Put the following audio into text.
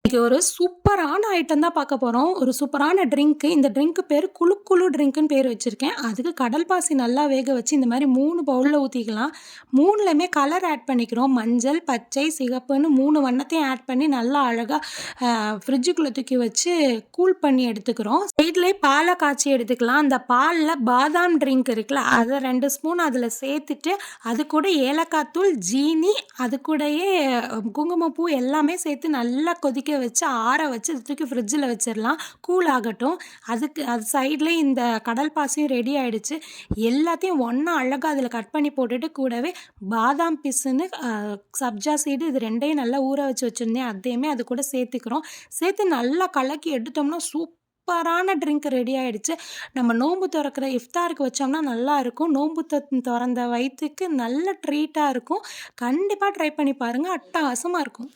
இன்னைக்கு ஒரு சூப்பரான ஐட்டம் தான் பார்க்க போறோம். ஒரு சூப்பரான ட்ரிங்க்கு. இந்த ட்ரிங்க்கு பேரு குளு குளு ட்ரிங்க்குன்னு பேர் வச்சிருக்கேன். அதுக்கு கடல் பாசி நல்லா வேக வச்சு இந்த மாரி 3 பவுல்ல ஊத்திக்கலாம். 3லயுமே கலர் ஆட் பண்ணிக்கிறோம். மஞ்சள், பச்சை, சிகப்புன்னு 3 வண்ணத்தையும் ஆட் பண்ணி நல்லா அழகா ஃப்ரிட்ஜுக்குள்ள தூக்கி வச்சு கூல் பண்ணி எடுத்துக்கிறோம். சைட்லயே பால காய்ச்சி எடுத்துக்கலாம். அந்த பால்ல பாதாம் ட்ரிங்க் இருக்குல்ல, அத 2 ஸ்பூன் அதில சேர்த்துட்டு, அது கூட ஏலக்காய் தூள், ஜீனி, அது கூடயே குங்குமப்பூ எல்லாமே சேர்த்து நல்லா கொதிக்க வச்சு, ஆற வச்சு அத தூக்கி ஃப்ரிட்ஜில வச்சிரலாம். கூல் ஆகட்டும். அது சைட்லயே இந்த கடல் பாசியும் ரெடி ஆயிடுச்சு. எல்லாத்தையும் ஒண்ணா அழகா அதில கட் பண்ணி போட்டுட்டு, கூடவே பாதாம் பிசின்னு, சப்ஜா சீடு இது 2யும் நல்லா ஊற வச்சு வச்சிருந்தேன். அதையுமே அது கூட சேர்த்துக்கிறோம். சேர்த்து நல்லா கலக்கி எடுத்தோம்னா, சூப்பரான ட்ரிங்க் ரெடி ஆயிடுச்சு. நம்ம நோன்பு தொறக்கிற இஃப்தாருக்கு வச்சோம்னா நல்லாருக்கும். நோன்பு தொறந்த வயித்துக்கு நல்ல ட்ரீட்டா இருக்கும். கண்டிப்பா ட்ரை பண்ணி பாருங்க. அட்டகாசமா இருக்கும்.